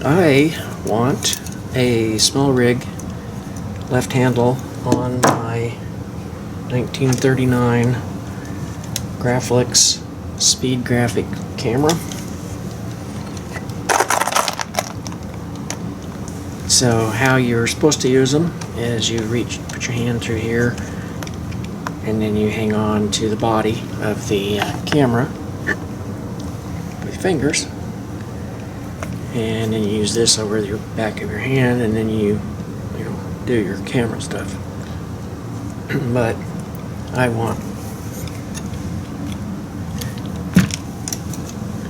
I want a SmallRig left handle on my 1939 Graflex speed graphic camera. So how you're supposed to use them is you put your hand through here, and then you hang on to the body of the camera with your fingers, and then you use this over your back of your hand, and then you do your camera stuff. But I want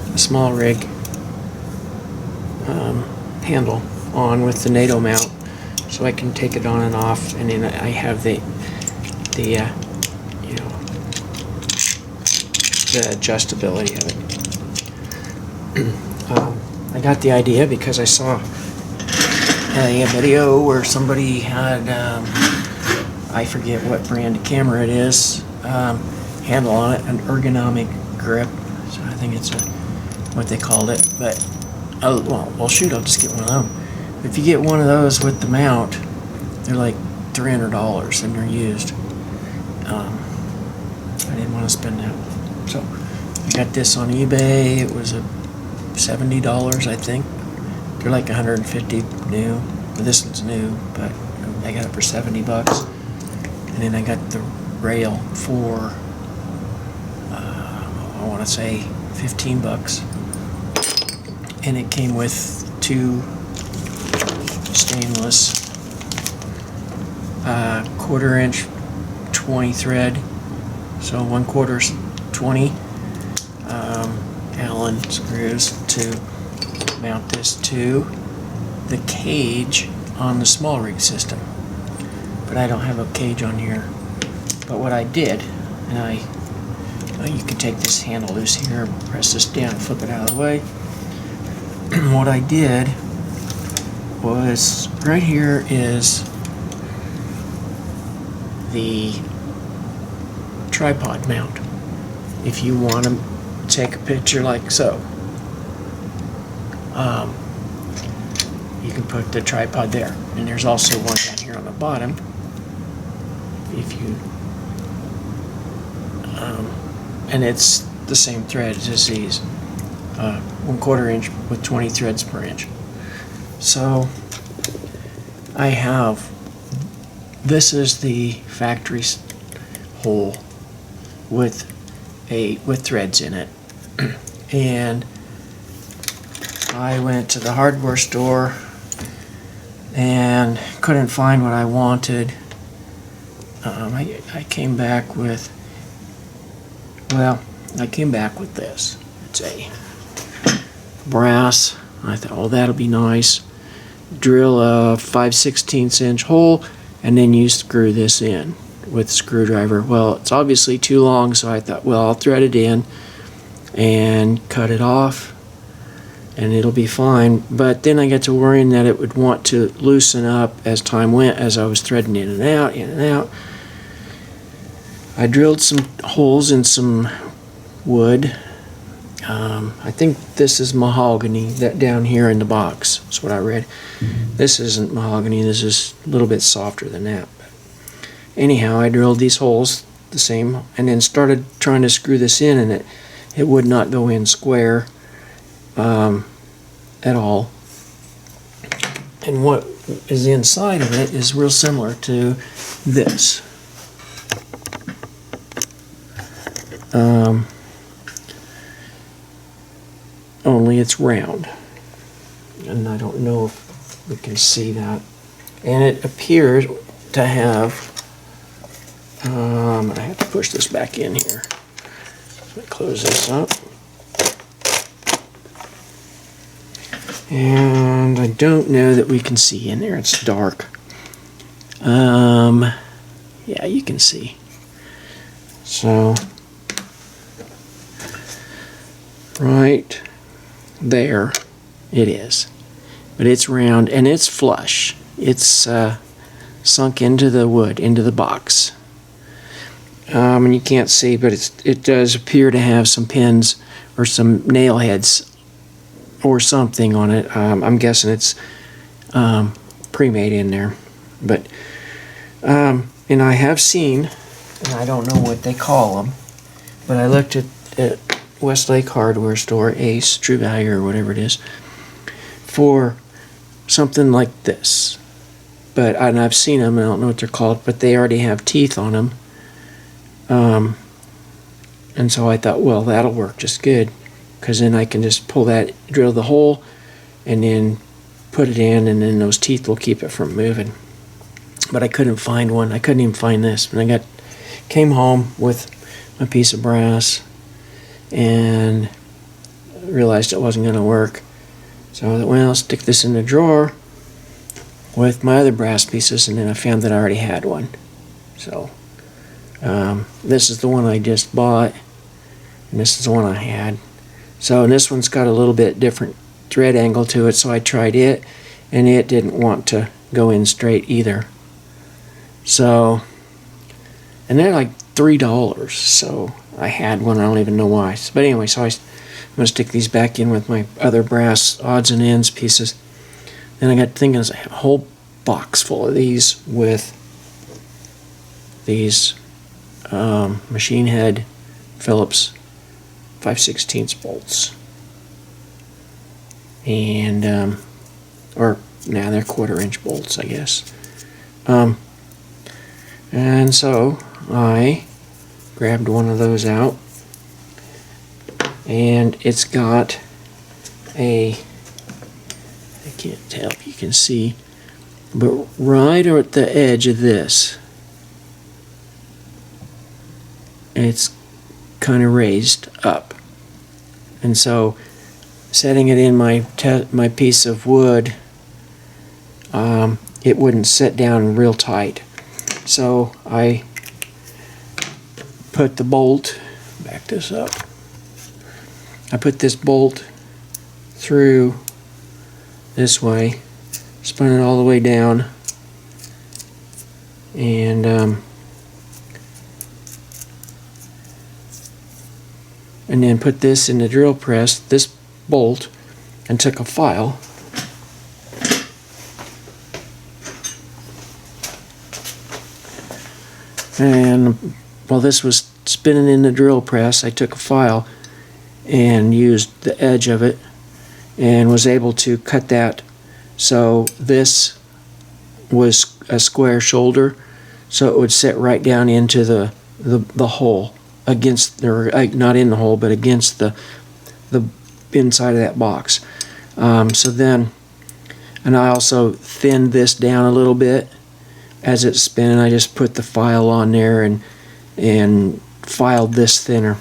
a SmallRig handle on with the NATO mount, so I can take it on and off, and then I have the adjustability of it. I got the idea because I saw a video where somebody had I forget what brand of camera it is, handle on it, an ergonomic grip. So I think it's what they called it. But well, shoot, I'll just get one of them. If you get one of those with the mount, they're like $300 and they're used. I didn't want to spend that. So I got this on eBay. It was $70, I think. They're like 150 new. Well, this one's new, but I got it for $70. And then I got the rail for I want to say $15. And it came with two stainless 1/4 inch 20 thread, so 1/4 20 Allen screws to mount this to the cage on the SmallRig system. But I don't have a cage on here. But what I did, and you can take this handle loose here, press this down, flip it out of the way. What I did was, right here is the tripod mount. If you want to take a picture like so, you can put the tripod there. And there's also one down here on the bottom. If you and it's the same thread as these, 1/4 inch with 20 threads per inch. So I have, this is the factory hole with threads in it. And I went to the hardware store and couldn't find what I wanted. I came back with, this. It's a brass. I thought, oh, that'll be nice. Drill a 5/16 inch hole, and then you screw this in with a screwdriver. Well, it's obviously too long, so I thought, well, I'll thread it in and cut it off, and it'll be fine. But then I got to worrying that it would want to loosen up as time went, as I was threading in and out, in and out. I drilled some holes in some wood. I think this is mahogany, that down here in the box. That's what I read. This isn't mahogany, this is a little bit softer than that. But anyhow, I drilled these holes the same, and then started trying to screw this in, and it would not go in square at all. And what is inside of it is real similar to this. Only it's round, and I don't know if we can see that. And it appears to have, I have to push this back in here. Let me close this up. And I don't know that we can see in there, it's dark. Yeah, you can see. So, right there it is. But it's round and it's flush. It's sunk into the wood, into the box. And you can't see, but it does appear to have some pins or some nail heads or something on it. I'm guessing it's pre-made in there. But and I have seen, and I don't know what they call them, but I looked at Westlake Hardware Store, Ace, True Value, or whatever it is, for something like this. But and I've seen them, I don't know what they're called, but they already have teeth on them. And so I thought, well, that'll work just good, because then I can just pull that, drill the hole, and then put it in, and then those teeth will keep it from moving. But I couldn't find one. I couldn't even find this. And I came home with my piece of brass and realized it wasn't going to work. So I thought, well, I'll stick this in the drawer with my other brass pieces, and then I found that I already had one. So this is the one I just bought, and this is the one I had. So, and this one's got a little bit different thread angle to it, so I tried it, and it didn't want to go in straight either. So, and they're like $3, so I had one, I don't even know why. But anyway, so I'm going to stick these back in with my other brass odds and ends pieces. Then I got thinking, I have a whole box full of these with these machine head Phillips 5/16 bolts. And, or, nah, they're 1/4-inch bolts, I guess. And so I grabbed one of those out, and it's got I can't tell if you can see, but right at the edge of this, it's kind of raised up. And so setting it in my piece of wood, it wouldn't sit down real tight. So I put the bolt, back this up, I put this bolt through this way, spun it all the way down, and then put this in the drill press, this bolt, and took a file and while this was spinning in the drill press, I took a file and used the edge of it and was able to cut that so this was a square shoulder, so it would sit right down into the hole, against, or not in the hole, but against the inside of that box. So then, and I also thinned this down a little bit as it's spinning. I just put the file on there and filed this thinner.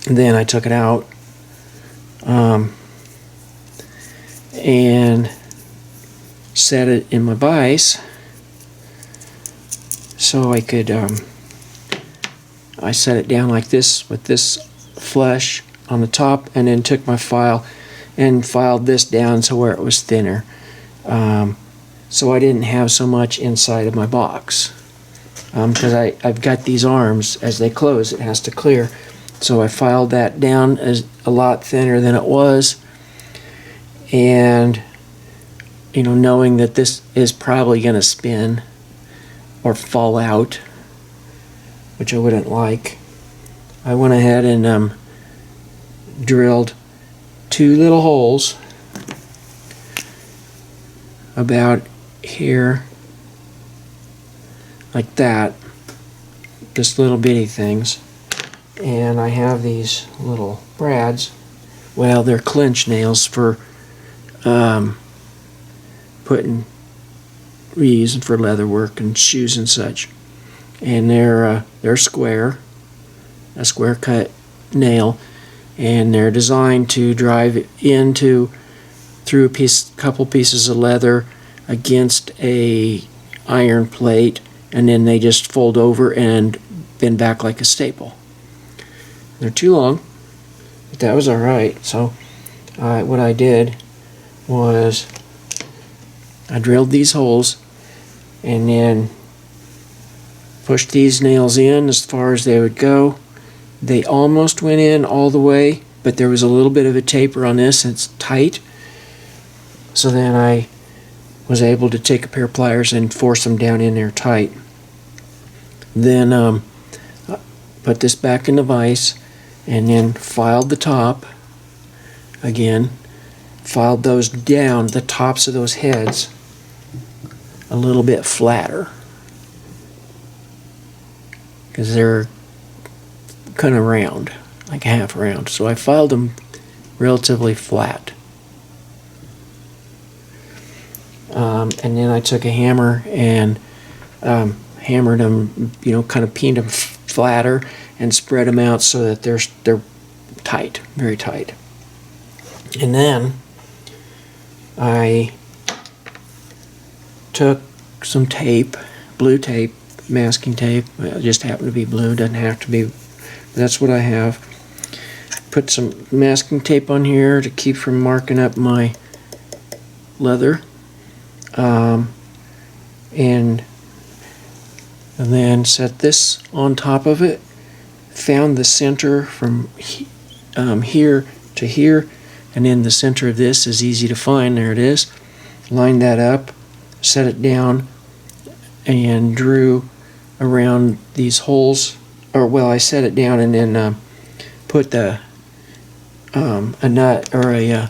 And then I took it out and set it in my vise so I could I set it down like this with this flush on the top, and then took my file and filed this down so where it was thinner, so I didn't have so much inside of my box, because I've got these arms, as they close it has to clear, so I filed that down as a lot thinner than it was, and you know, knowing that this is probably going to spin or fall out, which I wouldn't like, I went ahead and drilled 2 little holes about here, like that, just little bitty things. And I have these little brads, well, they're clinch nails for using for leather work and shoes and such. And they're square, a square cut nail, and they're designed to drive through a couple pieces of leather against a iron plate, and then they just fold over and bend back like a staple. They're too long, but that was alright. So what I did was I drilled these holes and then pushed these nails in as far as they would go. They almost went in all the way, but there was a little bit of a taper on this, and it's tight. So then I was able to take a pair of pliers and force them down in there tight. Then put this back in the vise, and then filed the top again, filed those down, the tops of those heads, a little bit flatter, because they're kind of round, like half round. So I filed them relatively flat. And then I took a hammer and hammered them, kind of peened them flatter and spread them out so that they're tight, very tight. And then I took some tape, blue tape, masking tape. It just happened to be blue, doesn't have to be. That's what I have. Put some masking tape on here to keep from marking up my leather. And then set this on top of it. Found the center from here to here, and then the center of this is easy to find. There it is. Lined that up, set it down, and drew around these holes. Or well, I set it down and then put a nut or a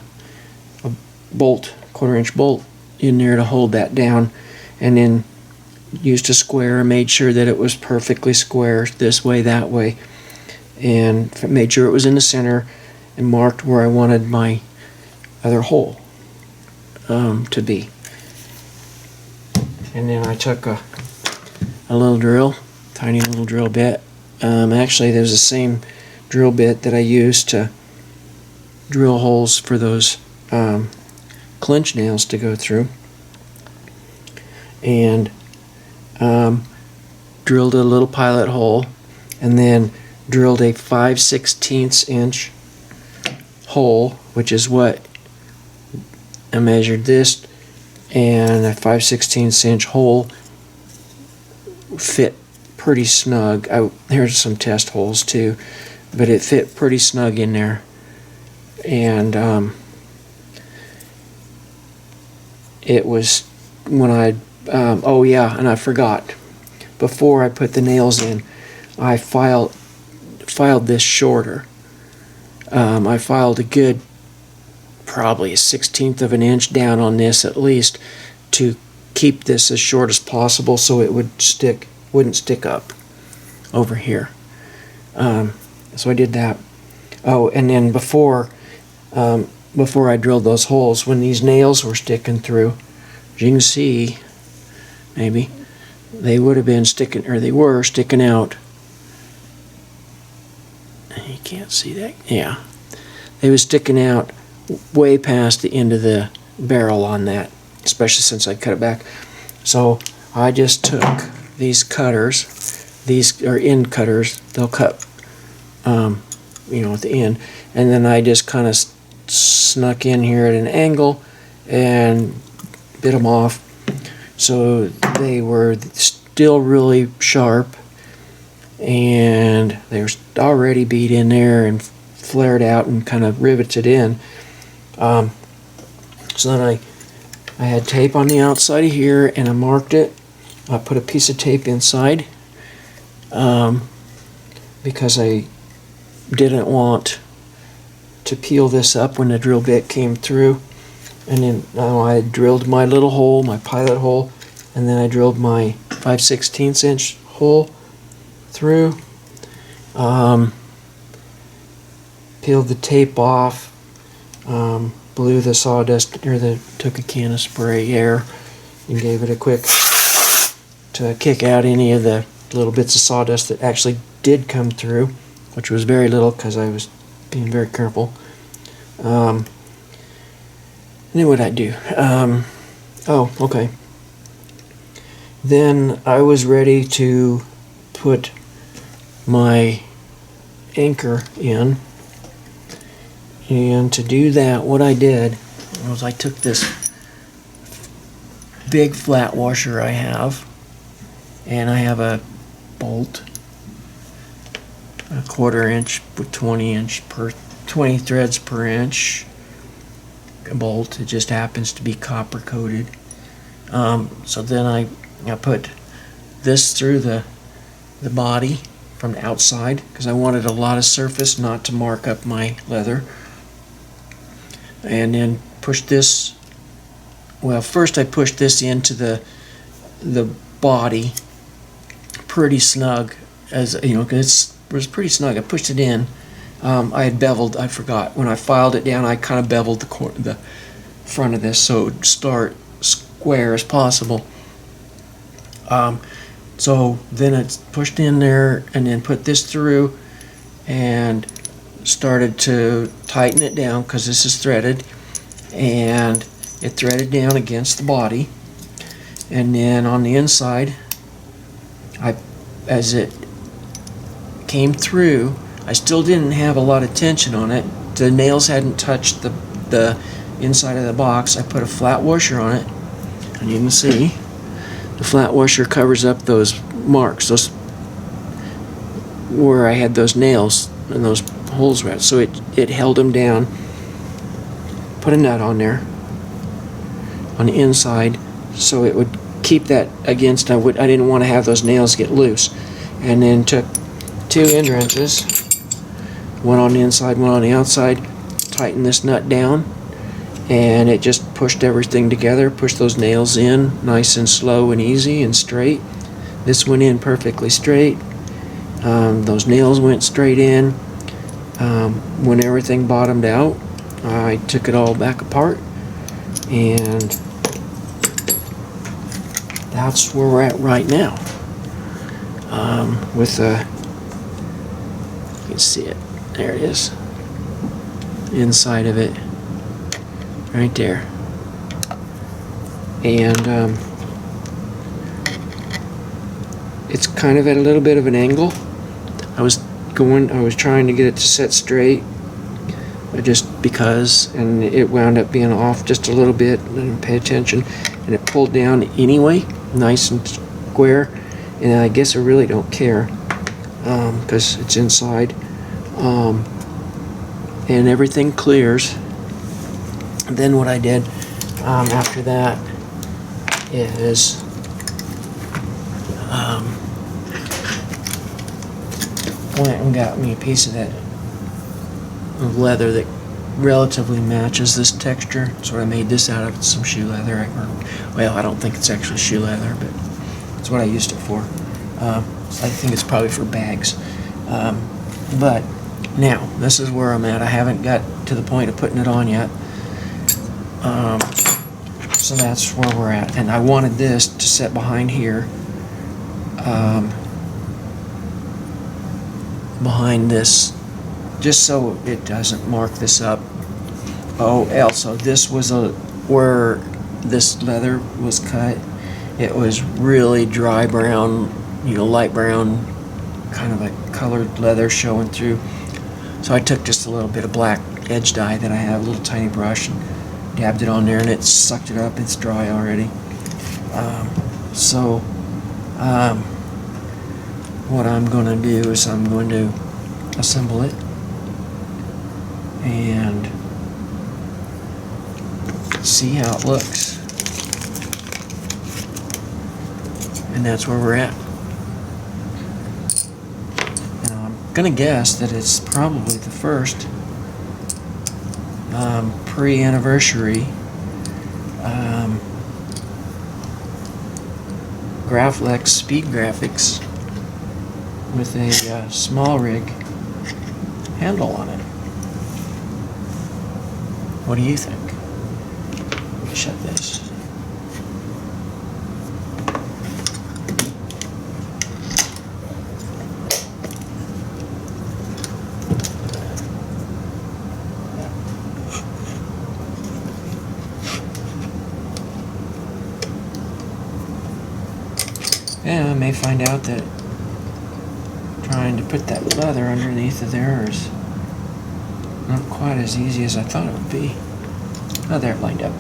bolt, 1/4-inch bolt, in there to hold that down, and then used a square and made sure that it was perfectly square, this way, that way, and made sure it was in the center and marked where I wanted my other hole to be. And then I took a little drill, tiny little drill bit. Actually, there's the same drill bit that I used to drill holes for those clinch nails to go through, and drilled a little pilot hole, and then drilled a 5/16 inch hole, which is what I measured this, and a 5/16 inch hole fit pretty snug. Here's some test holes too, but it fit pretty snug in there. And it was when oh yeah, and I forgot, before I put the nails in, I filed this shorter. I filed a good, probably a 1/16 of an inch down on this at least, to keep this as short as possible so it wouldn't stick up over here. So I did that. Oh, and then before I drilled those holes, when these nails were sticking through, as you can see, maybe, they would have been sticking, or they were sticking out. You can't see that. Yeah. They were sticking out way past the end of the barrel on that, especially since I cut it back. So I just took these cutters. These are end cutters. They'll cut, at the end. And then I just kind of snuck in here at an angle and bit them off. So they were still really sharp, and they were already beat in there and flared out and kind of riveted in. So then I had tape on the outside of here, and I marked it. I put a piece of tape inside because I didn't want to peel this up when the drill bit came through. And then I drilled my little hole, my pilot hole, and then I drilled my 5/16 inch hole through. Peeled the tape off, blew the sawdust, took a can of spray air and gave it a quick to kick out any of the little bits of sawdust that actually did come through, which was very little because I was being very careful. And then what did I do? Oh, okay. Then I was ready to put my anchor in. And to do that, what I did was I took this big flat washer I have, and I have a bolt, a 1/4 inch with 20 inch per 20 threads per inch bolt. It just happens to be copper coated. So then I put this through the body from the outside because I wanted a lot of surface not to mark up my leather. And then push this, well, first I pushed this into the body pretty snug, as you know, because it was pretty snug. I pushed it in. I had beveled, I forgot, when I filed it down I kind of beveled the front of this so it would start square as possible. So then it's pushed in there and then put this through and started to tighten it down because this is threaded, and it threaded down against the body. And then on the inside, as it came through, I still didn't have a lot of tension on it. The nails hadn't touched the inside of the box. I put a flat washer on it, and you can see the flat washer covers up those marks, those where I had those nails and those holes were at. So it held them down. Put a nut on there on the inside so it would keep that against. I didn't want to have those nails get loose. And then took 2 end wrenches, one on the inside, one on the outside, tightened this nut down, and it just pushed everything together, pushed those nails in nice and slow and easy and straight. This went in perfectly straight. Those nails went straight in. When everything bottomed out, I took it all back apart, and that's where we're at right now. With you can see it. There it is. Inside of it, right there. And it's kind of at a little bit of an angle. I was trying to get it to set straight, but just because, and it wound up being off just a little bit. I didn't pay attention, and it pulled down anyway, nice and square. And I guess I really don't care because it's inside, and everything clears. And then what I did after that is went and got me a piece of that leather that relatively matches this texture. So I made this out of some shoe leather. Well, I don't think it's actually shoe leather, but it's what I used it for. I think it's probably for bags. But now, this is where I'm at. I haven't got to the point of putting it on yet. So that's where we're at. And I wanted this to set behind here. Behind this, just so it doesn't mark this up. Oh, also, this was where this leather was cut. It was really dry brown, light brown, kind of a colored leather showing through. So I took just a little bit of black edge dye that I have, a little tiny brush, and dabbed it on there, and it sucked it up. It's dry already. What I'm going to do is I'm going to assemble it and see how it looks. And that's where we're at. And I'm going to guess that it's probably the first pre-anniversary Graflex speed graphics with a SmallRig handle on it. What do you think? Let me shut this. Yeah, I may find out that trying to put that leather underneath of there is not quite as easy as I thought it would be. Oh, there it lined up.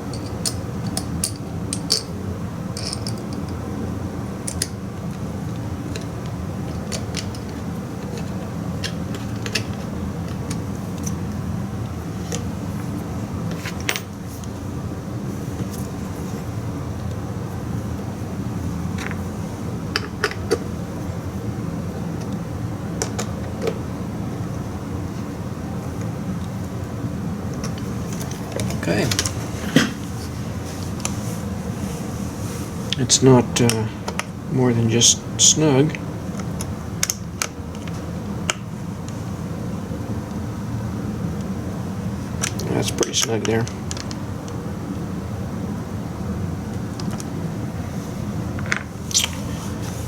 it's not more than just snug. That's pretty snug there.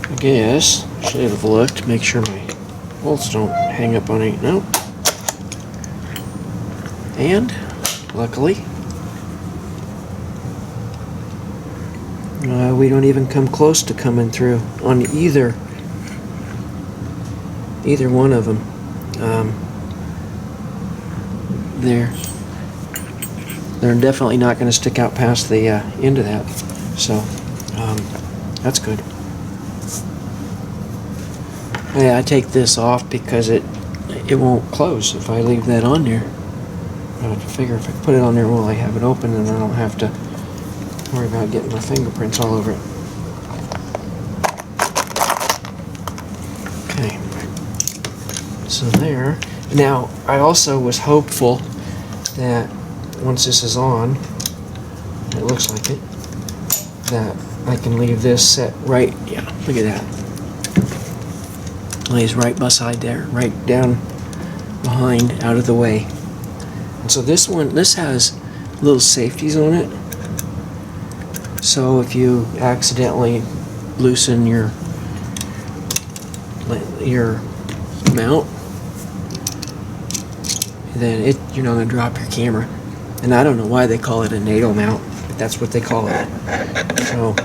I guess I should have looked, make sure my bolts don't hang up on it. Nope. And luckily, we don't even come close to coming through on either one of them. They're definitely not going to stick out past the end of that, so that's good. Yeah, I take this off because it won't close if I leave that on there. I figure if I put it on there while I have it open, then I don't have to worry about getting my fingerprints all over it. Okay, so there. Now, I also was hopeful that once this is on, it looks like it, that I can leave this set right, yeah, look at that. Lays right beside there, right down behind, out of the way. And so this has little safeties on it. So if you accidentally loosen your mount, then you're not going to drop your camera. And I don't know why they call it a NATO mount, but that's what they call it. So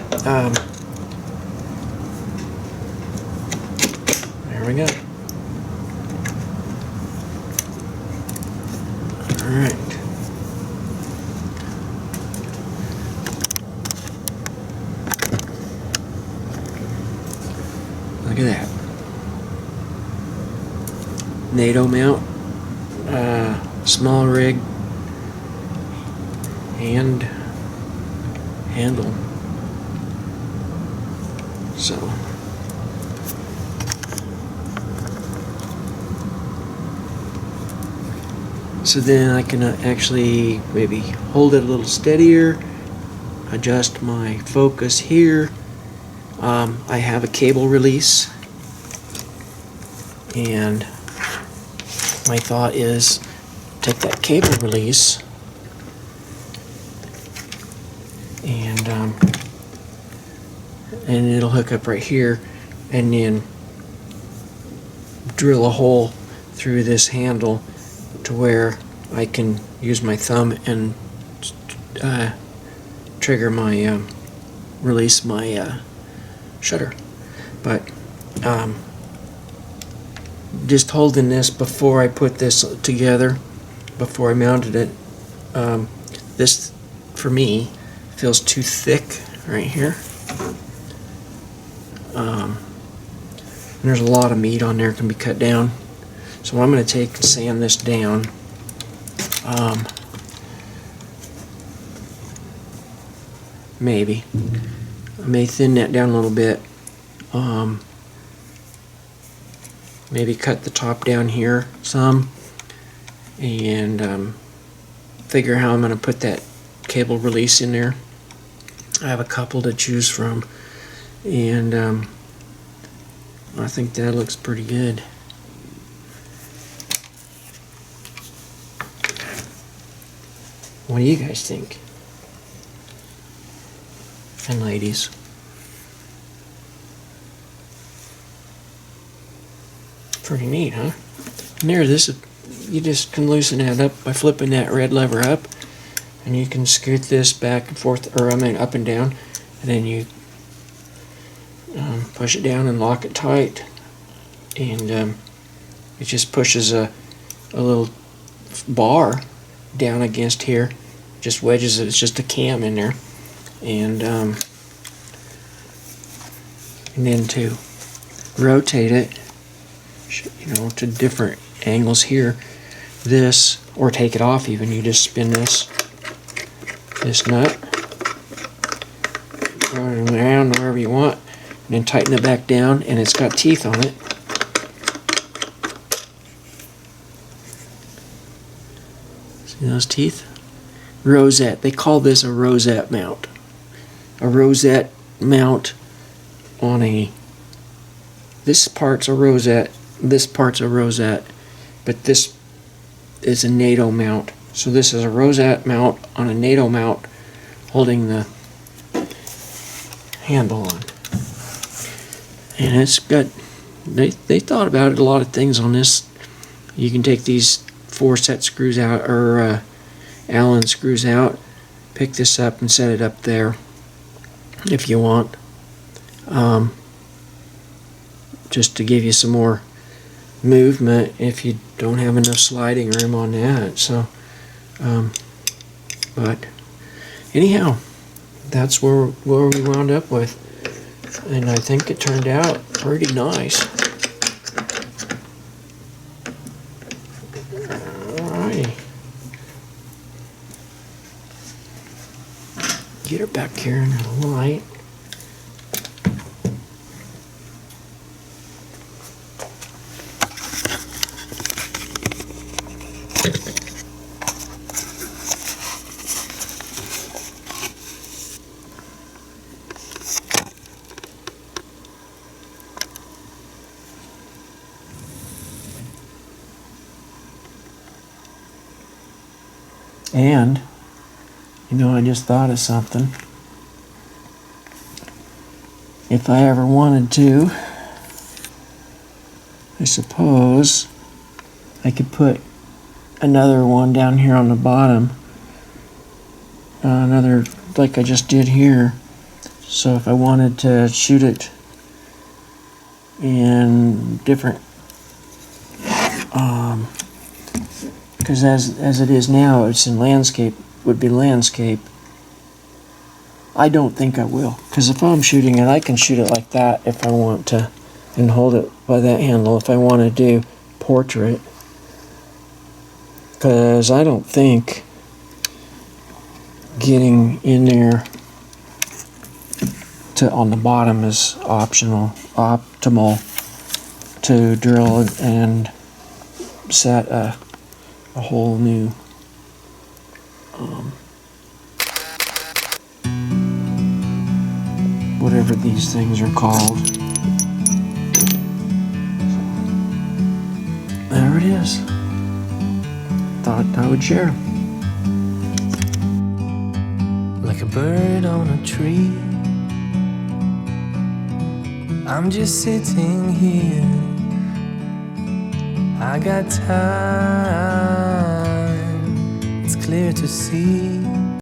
there we go. All right. Look at that. NATO mount, SmallRig, and handle. So then I can actually maybe hold it a little steadier, adjust my focus here. I have a cable release, and my thought is take that cable release and it'll hook up right here, and then drill a hole through this handle to where I can use my thumb and trigger my release my shutter. But just holding this before I put this together, before I mounted it, this for me feels too thick right here. And there's a lot of meat on there, can be cut down. So what I'm going to take and sand this down. Maybe I may thin that down a little bit. Maybe cut the top down here some, and figure how I'm going to put that cable release in there. I have a couple to choose from, and I think that looks pretty good. What do you guys think? And ladies. Pretty neat, huh? And there, you just can loosen that up by flipping that red lever up, and you can scoot this back and forth, or I mean up and down, and then you push it down and lock it tight, and it just pushes a little bar down against here, just wedges it. It's just a cam in there, and then to rotate it, to different angles here, this, or take it off even, you just spin this nut around wherever you want, and then tighten it back down, and it's got teeth on it. See those teeth? Rosette. They call this a rosette mount. A rosette mount on this part's a rosette, this part's a rosette, but this is a NATO mount. So this is a rosette mount on a NATO mount holding the handle on. And it's got, they thought about a lot of things on this. You can take these 4 set screws out, or Allen screws out, pick this up and set it up there if you want. Just to give you some more movement if you don't have enough sliding room on that. So, but anyhow, that's where we wound up with, and I think it turned out pretty nice. Alrighty, get her back here in the light. And, you know, I just thought of something. If I ever wanted to, I suppose I could put another one down here on the bottom. Another, like I just did here. So if I wanted to shoot it in different, because as it is now, it's in landscape, would be landscape. I don't think I will, because if I'm shooting it, I can shoot it like that if I want to, and hold it by that handle if I want to do portrait. Because I don't think getting in there to on the bottom is optimal to drill and set a whole new whatever these things are called. There it is. Thought I would share. Like a bird on a tree, I'm just sitting here. I got time, it's clear to see.